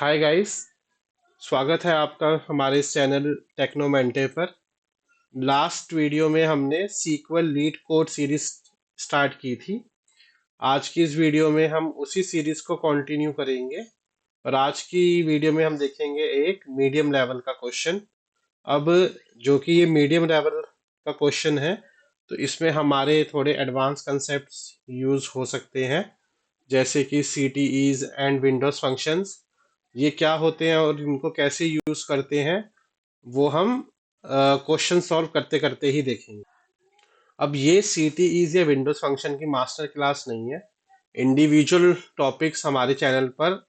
Hi guys. स्वागत है आपका हमारे इस चैनल टेक्नोमेंटे पर। लास्ट वीडियो में हमने SQL LeetCode series start की थी। आज की इस वीडियो में हम उसी सीरीज को कंटिन्यू करेंगे और आज की वीडियो में हम देखेंगे एक मीडियम लेवल का क्वेश्चन। अब जो कि ये मीडियम लेवल का क्वेश्चन है, तो इसमें हमारे थोड़े एडवांस कंसेप्ट्स यूज हो सकते हैं, जैसे कि C T Es and windows functions. ये क्या होते हैं और इनको कैसे यूज करते हैं, वो हम क्वेश्चन सॉल्व करते करते ही देखेंगे। अब ये सी टी ईज या विंडोज फंक्शन की मास्टर क्लास नहीं है। इंडिविजुअल टॉपिक्स हमारे चैनल पर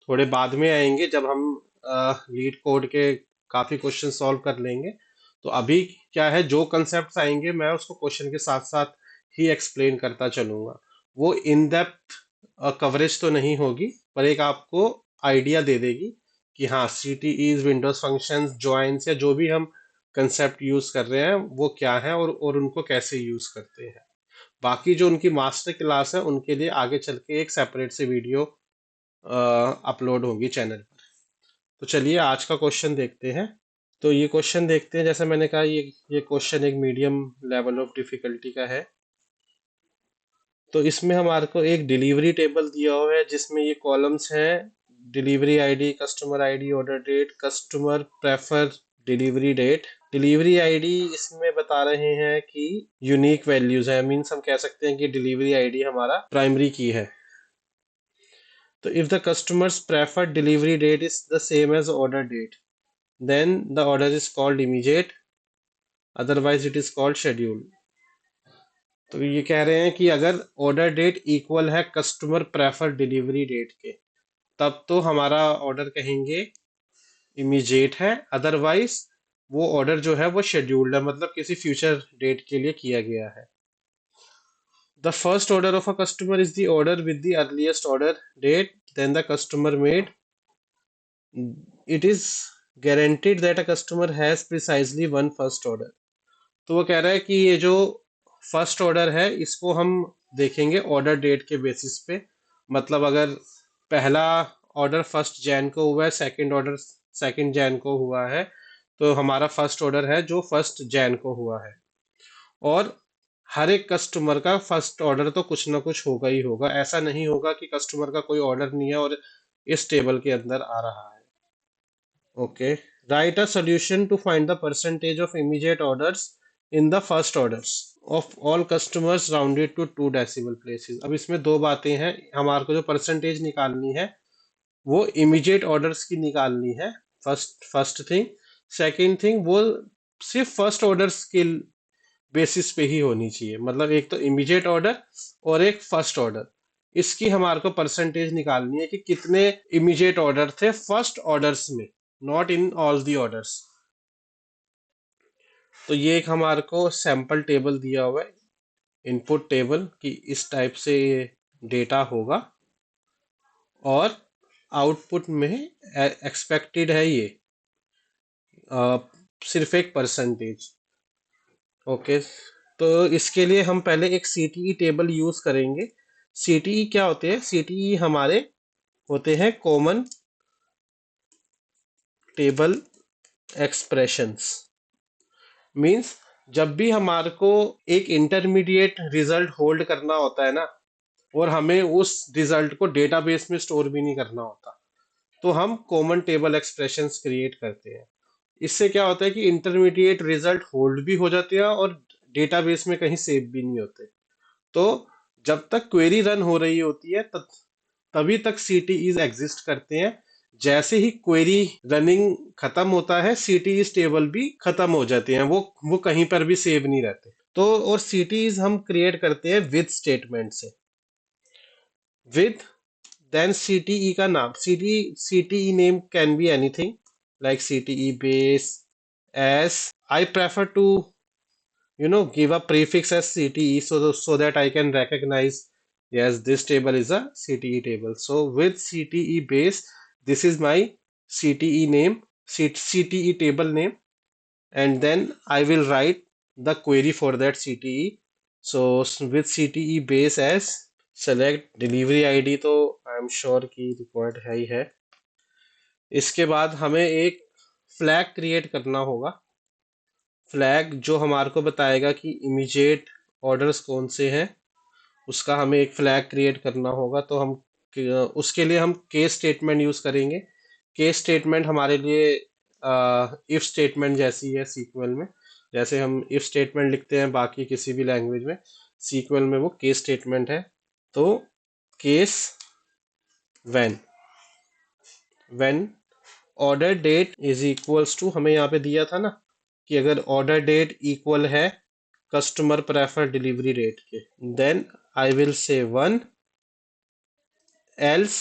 थोड़े बाद में आएंगे, जब हम लीड कोड के काफी क्वेश्चन सॉल्व कर लेंगे। तो अभी क्या है, जो कंसेप्ट आएंगे मैं उसको क्वेश्चन के साथ साथ ही एक्सप्लेन करता चलूंगा। वो इन डेप्थ कवरेज तो नहीं होगी, पर एक आपको आइडिया दे देगी कि हाँ, C T Es, windows functions, joins या जो भी हम कंसेप्ट यूज कर रहे हैं वो क्या है और उनको कैसे यूज करते हैं। बाकी जो उनकी मास्टर क्लास है उनके लिए आगे चल के एक सेपरेट से वीडियो अपलोड होगी चैनल पर। तो चलिए आज का क्वेश्चन देखते हैं। तो ये क्वेश्चन देखते हैं। जैसे मैंने कहा, ये क्वेश्चन एक मीडियम लेवल ऑफ डिफिकल्टी का है। तो इसमें हमारे को एक डिलीवरी टेबल दिया हुआ है जिसमें ये कॉलम्स हैं: delivery ID, customer ID, order date, customer prefer delivery date. Delivery ID इसमें बता रहे हैं कि यूनिक वैल्यूज है, मीन्स हम कह सकते हैं कि डिलीवरी आईडी हमारा प्राइमरी की है। तो if the customer's preferred delivery date is the same as order date, then the order is called immediate, otherwise it is called schedule. तो ये कह रहे हैं कि अगर ऑर्डर डेट इक्वल है कस्टमर प्रेफर डिलीवरी डेट के, तब तो हमारा ऑर्डर कहेंगे इमीडिएट है, अदरवाइज वो ऑर्डर जो है वो शेड्यूल्ड है, मतलब किसी फ्यूचर डेट के लिए किया गया है। The first order of a customer is the order with the earliest order date then the customer made. It is guaranteed that a customer has precisely one first order. तो वो कह रहा है कि ये जो फर्स्ट ऑर्डर है इसको हम देखेंगे ऑर्डर डेट के बेसिस पे। मतलब अगर पहला ऑर्डर फर्स्ट जैन को हुआ है, सेकंड ऑर्डर सेकंड जैन को हुआ है, तो हमारा फर्स्ट ऑर्डर है जो फर्स्ट जैन को हुआ है। और हर एक कस्टमर का फर्स्ट ऑर्डर तो कुछ ना कुछ होगा ही होगा। ऐसा नहीं होगा कि कस्टमर का कोई ऑर्डर नहीं है और इस टेबल के अंदर आ रहा है। Okay, write a solution to find the percentage of immediate orders in the first orders of all customers rounded to 2 decimal places. अब इसमें दो बातें हैं। हमारे को जो परसेंटेज निकालनी है वो इमीडिएट ऑर्डर्स की निकालनी है, first first thing. Second thing, वो सिर्फ फर्स्ट ऑर्डर्स के बेसिस पे ही होनी चाहिए, मतलब एक तो इमीडिएट ऑर्डर और एक फर्स्ट ऑर्डर। इसकी हमारे को परसेंटेज निकालनी है कि कितने इमीडिएट ऑर्डर थे फर्स्ट ऑर्डर्स में, not in all the orders. तो ये एक हमारे को सैंपल टेबल दिया हुआ है, इनपुट टेबल, कि इस टाइप से ये डेटा होगा और आउटपुट में एक्सपेक्टेड है ये अ, सिर्फ एक परसेंटेज। ओके, तो इसके लिए हम पहले एक सीटीई टेबल यूज करेंगे। सीटीई क्या होते हैं? सीटीई हमारे होते हैं कॉमन टेबल एक्सप्रेशंस। मींस जब भी हमारे को एक इंटरमीडिएट रिजल्ट होल्ड करना होता है ना, और हमें उस रिजल्ट को डेटाबेस में स्टोर भी नहीं करना होता, तो हम कॉमन टेबल एक्सप्रेशंस क्रिएट करते हैं। इससे क्या होता है कि इंटरमीडिएट रिजल्ट होल्ड भी हो जाते हैं और डेटाबेस में कहीं सेव भी नहीं होते। तो जब तक क्वेरी रन हो रही होती है तभी तक सीटीईज एग्जिस्ट करते हैं। जैसे ही क्वेरी रनिंग खत्म होता है, सीटीईज टेबल भी खत्म हो जाते हैं, वो कहीं पर भी सेव नहीं रहते। तो और सीटीईज हम क्रिएट करते हैं विद स्टेटमेंट से। विद, देन सीटीई का नाम, CTE name can be anything, like CTE base, as. I prefer to give a prefix as CTE, so that I can recognize, yes, this table is a CTE table. So with CTE base, this is my CTE name, CTE table name, and then I will write the query for that CTE. So with CTE base as select delivery ID, तो I am sure कि required है ही है। इसके बाद हमें एक flag create करना होगा, फ्लैग जो हमारे को बताएगा कि इमीडिएट ऑर्डर्स कौन से हैं, उसका हमें एक फ्लैग क्रिएट करना होगा। तो हम उसके लिए हम केस स्टेटमेंट यूज करेंगे। केस स्टेटमेंट हमारे लिए इफ स्टेटमेंट जैसी है सीक्वल में। जैसे हम इफ स्टेटमेंट लिखते हैं बाकी किसी भी लैंग्वेज में, सीक्वल में वो केस स्टेटमेंट है। तो case when when order date is equals to, हमें यहाँ पे दिया था ना कि अगर ऑर्डर डेट इक्वल है कस्टमर प्रेफर डिलीवरी डेट के, then I will say 1, else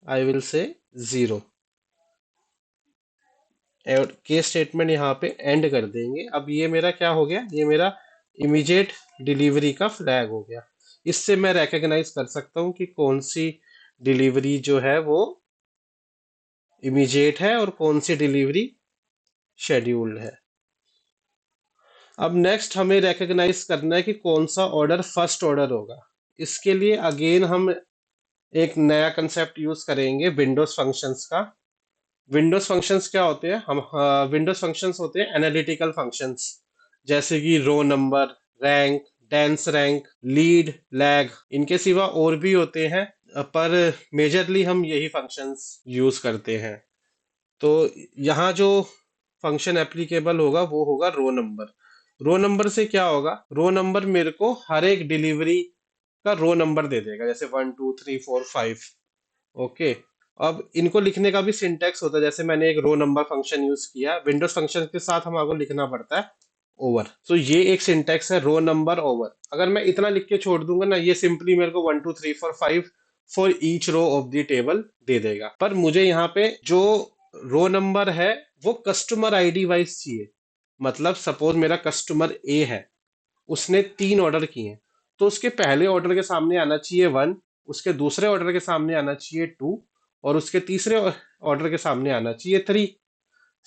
I will से 0। केस स्टेटमेंट यहाँ पे एंड कर देंगे। अब ये मेरा क्या हो गया, ये मेरा इमीडिएट डिलीवरी का फ्लैग हो गया। इससे मैं रिकॉग्नाइज कर सकता हूँ कि कौन सी डिलीवरी जो है वो इमीडिएट है और कौन सी डिलीवरी शेड्यूल्ड है। अब नेक्स्ट हमें रिकॉग्नाइज करना है कि कौन सा ऑर्डर फर्स्ट ऑर्डर होगा। इसके लिए अगेन हम एक नया कंसेप्ट यूज करेंगे, विंडोज फंक्शंस का। विंडोज फंक्शंस क्या होते हैं, हम विंडोज फंक्शंस होते हैं एनालिटिकल फंक्शंस, जैसे कि row number, rank, dense rank, lead, lag. इनके सिवा और भी होते हैं, पर मेजरली हम यही फंक्शंस यूज करते हैं। तो यहाँ जो फंक्शन एप्लीकेबल होगा वो होगा रो नंबर। रो नंबर से क्या होगा, रो नंबर मेरे को हर एक डिलीवरी का रो नंबर दे देगा, जैसे 1 2 3 4 5। ओके। अब इनको लिखने का भी सिंटैक्स होता है, जैसे मैंने एक रो नंबर फंक्शन यूज किया, विंडोज फंक्शन के साथ हमारे लिखना पड़ता है ओवर। तो ये एक सिंटैक्स है, रो नंबर ओवर। अगर मैं इतना लिख के छोड़ दूंगा ना, ये सिंपली मेरे को 1 2 3 4 5 for each row of the table दे देगा। पर मुझे यहाँ पे जो रो नंबर है वो कस्टमर आईडी वाइज चाहिए। मतलब सपोज मेरा कस्टमर ए है, उसने 3 ऑर्डर किए हैं, तो उसके पहले ऑर्डर के सामने आना चाहिए 1, उसके दूसरे ऑर्डर के सामने आना चाहिए 2, और उसके तीसरे ऑर्डर के सामने आना चाहिए 3।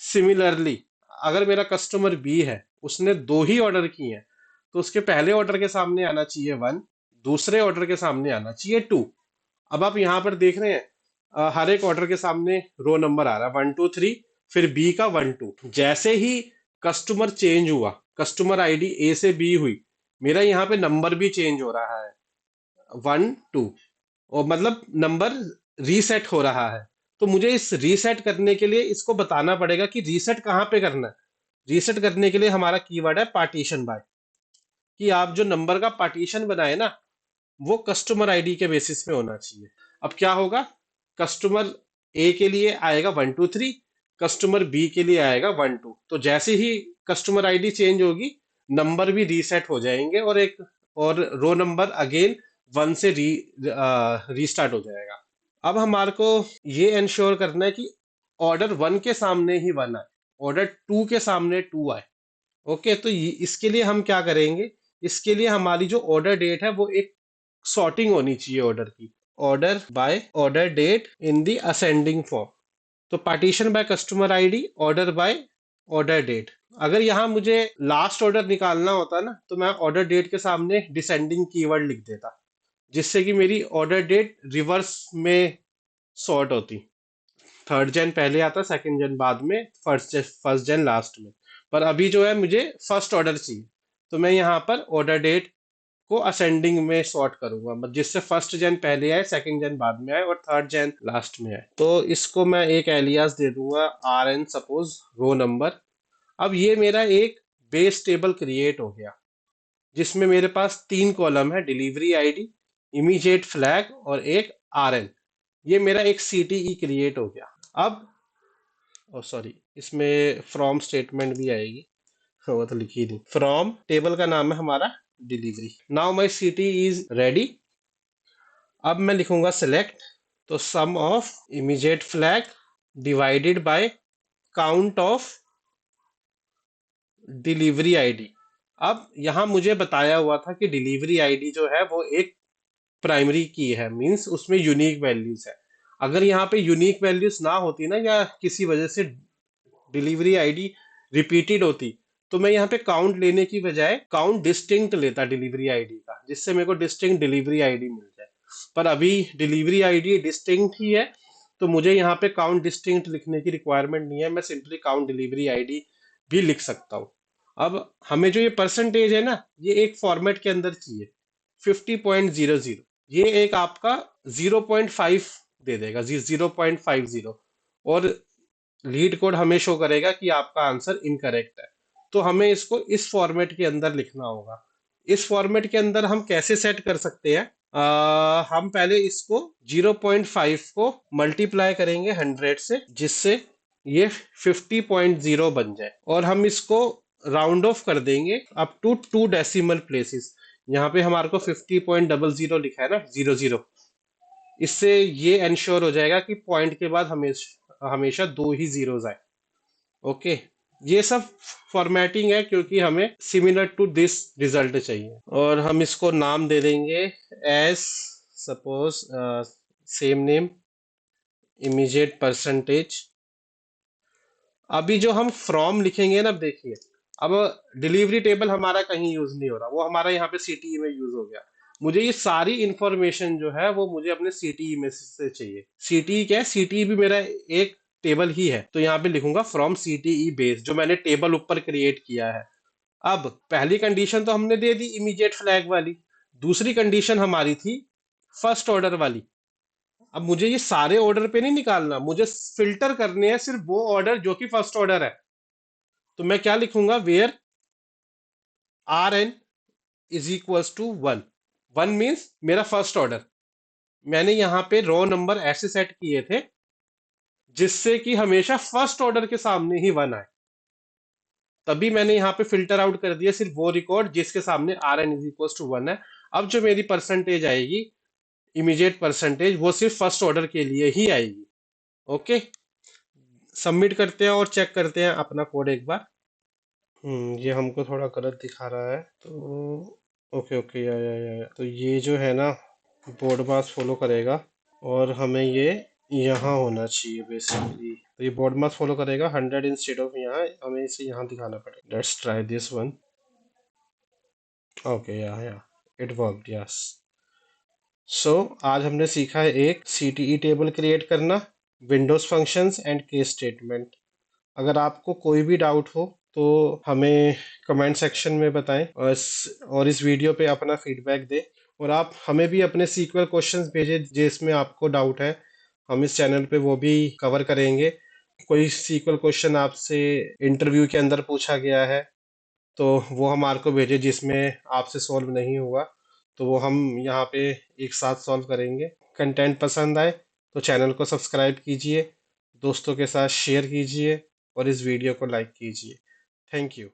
सिमिलरली अगर मेरा कस्टमर बी है, उसने 2 ही ऑर्डर किए हैं, तो उसके पहले ऑर्डर के सामने आना चाहिए 1, दूसरे ऑर्डर के सामने आना चाहिए 2। अब आप यहाँ पर देख रहे हैं हर एक ऑर्डर के सामने रो नंबर आ रहा है 1 2 3, फिर बी का 1 2। जैसे ही कस्टमर चेंज हुआ, कस्टमर आईडी ए से बी हुई, मेरा यहाँ पे नंबर भी चेंज हो रहा है 1 2, और मतलब नंबर रीसेट हो रहा है। तो मुझे इस रीसेट करने के लिए इसको बताना पड़ेगा कि रीसेट कहाँ पे करना है। रीसेट करने के लिए हमारा कीवर्ड है पार्टीशन बाय, कि आप जो नंबर का पार्टीशन बनाए ना वो कस्टमर आईडी के बेसिस पे होना चाहिए। अब क्या होगा, कस्टमर ए के लिए आएगा 1 2 3, कस्टमर बी के लिए आएगा 1 2। तो जैसे ही कस्टमर आईडी चेंज होगी, नंबर भी रीसेट हो जाएंगे, और रो नंबर अगेन 1 से रीस्टार्ट हो जाएगा। अब हमारे को ये इंश्योर करना है कि ऑर्डर 1 के सामने ही 1 आए, ऑर्डर 2 के सामने 2 आए। ओके, तो इसके लिए हम क्या करेंगे, इसके लिए हमारी जो ऑर्डर डेट है वो एक सॉर्टिंग होनी चाहिए ऑर्डर की, order by order date in the ascending form. तो partition by customer ID, order by order date. अगर यहाँ मुझे लास्ट ऑर्डर निकालना होता ना, तो मैं ऑर्डर डेट के सामने डिसेंडिंग कीवर्ड लिख देता, जिससे कि मेरी ऑर्डर डेट रिवर्स में सॉर्ट होती। थर्ड जेन पहले आता, सेकंड जेन बाद में, फर्स्ट जेन लास्ट में। पर अभी जो है मुझे फर्स्ट ऑर्डर चाहिए, तो मैं यहाँ पर ऑर्डर डेट को असेंडिंग में सॉर्ट करूंगा, मतलब जिससे फर्स्ट जेन पहले आए, सेकंड जेन बाद में आए, और थर्ड जेन लास्ट में आए। तो इसको मैं एक एलियास दे दूंगा R N suppose row number. अब ये मेरा एक बेस टेबल क्रिएट हो गया, जिसमें मेरे पास 3 कॉलम है, डिलीवरी आईडी, इमीडिएट फ्लैग और एक आर एन। ये मेरा एक सीटीई क्रिएट हो गया। अब ओ सॉरी, इसमें फ्रॉम स्टेटमेंट भी आएगी, वो तो लिखी नहीं। फ्रॉम टेबल का नाम है हमारा delivery. Now my city is ready. अब मैं लिखूंगा सिलेक्ट, तो sum of immediate flag divided by count of delivery ID. अब यहाँ मुझे बताया हुआ था कि डिलीवरी आईडी जो है वो एक प्राइमरी की है, मींस उसमें यूनिक वैल्यूज है। अगर यहाँ पे यूनिक वैल्यूज ना होती ना, या किसी वजह से डिलीवरी आईडी रिपीटेड होती, तो मैं यहाँ पे काउंट लेने की बजाय काउंट डिस्टिंक्ट लेता डिलीवरी आईडी का, जिससे मेरे को डिस्टिंक्ट डिलीवरी आईडी मिल जाए। पर अभी डिलीवरी आईडी डिस्टिंक्ट ही है, तो मुझे यहाँ पे काउंट डिस्टिंक्ट लिखने की रिक्वायरमेंट नहीं है, मैं सिंपली काउंट डिलीवरी आईडी भी लिख सकता हूँ। अब हमें जो ये परसेंटेज है ना, ये एक फॉर्मेट के अंदर चाहिए 50.00। ये एक आपका 0.5 दे देगा, 0.50, और लीड कोड हमें शो करेगा कि आपका आंसर इनकरेक्ट है। तो हमें इसको इस फॉर्मेट के अंदर लिखना होगा। इस फॉर्मेट के अंदर हम कैसे सेट कर सकते हैं? हम पहले इसको 0.5 को मल्टीप्लाई करेंगे 100 से, जिससे ये 50.0 बन जाए, और हम इसको राउंड ऑफ कर देंगे अप टू 2 डेसिमल प्लेसेस। यहाँ पे हमारे को 50.00 लिखा है ना, 00। इससे ये इंश्योर हो जाएगा कि पॉइंट के बाद हमेशा हमेशा 2 ही जीरोज आए। ओके, ये सब फॉर्मेटिंग है क्योंकि हमें सिमिलर टू दिस रिजल्ट चाहिए, और हम इसको नाम दे देंगे as suppose same name immediate percentage. अभी जो हम फ्रॉम लिखेंगे ना, अब देखिए, अब डिलीवरी टेबल हमारा कहीं यूज नहीं हो रहा, वो हमारा यहाँ पे सीटीई में यूज हो गया। मुझे ये सारी इंफॉर्मेशन जो है वो मुझे अपने सीटीई में से चाहिए। सीटीई क्या है? सीटीई भी मेरा एक टेबल ही है, तो यहाँ पे लिखूंगा फ्रॉम सीटीई बेस, जो मैंने टेबल ऊपर क्रिएट किया है। अब पहली कंडीशन तो हमने दे दी इमीडिएट फ्लैग वाली, दूसरी कंडीशन हमारी थी फर्स्ट ऑर्डर वाली। अब मुझे ये सारे ऑर्डर पे नहीं निकालना, मुझे फिल्टर करने हैं सिर्फ वो ऑर्डर जो कि फर्स्ट ऑर्डर है। तो मैं क्या लिखूंगा? Where R N is equals to 1। 1 means मेरा फर्स्ट ऑर्डर। मैंने यहाँ पे रो नंबर ऐसे सेट किए थे जिससे कि हमेशा फर्स्ट ऑर्डर के सामने ही 1 आए। तभी मैंने यहाँ पे फिल्टर आउट कर दिया सिर्फ वो रिकॉर्ड जिसके सामने R N is equals to 1 है। अब जो मेरी परसेंटेज आएगी, इमीडिएट परसेंटेज, वो सिर्फ फर्स्ट ऑर्डर के लिए ही आएगी। ओके, सबमिट करते हैं और चेक करते हैं अपना कोड एक बार। ये हमको थोड़ा गलत दिखा रहा है, तो ओके ओके, या तो ये जो है ना, बोर्ड मास फॉलो करेगा, और हमें ये यहाँ होना चाहिए बेसिकली। तो ये बोर्ड मास फॉलो करेगा 100 इंस्टेड ऑफ यहाँ, हमें इसे यहाँ दिखाना पड़ेगा। Let's try this one. Okay, या इट वर्कड, यस। सो आज हमने सीखा है एक सीटीई टेबल क्रिएट करना, Windows functions and case statement. अगर आपको कोई भी डाउट हो तो हमें कमेंट सेक्शन में बताएं, और इस वीडियो पे अपना फीडबैक दें, और आप हमें भी अपने सीक्वल क्वेश्चंस भेजें जिसमें आपको डाउट है, हम इस चैनल पे वो भी कवर करेंगे। कोई सीक्वल क्वेश्चन आपसे इंटरव्यू के अंदर पूछा गया है तो वो हमारे को भेजे जिसमें आपसे सॉल्व नहीं हुआ, तो वो हम यहाँ पे एक साथ सॉल्व करेंगे। कंटेंट पसंद आए तो चैनल को सब्सक्राइब कीजिए, दोस्तों के साथ शेयर कीजिए, और इस वीडियो को लाइक कीजिए। Thank you.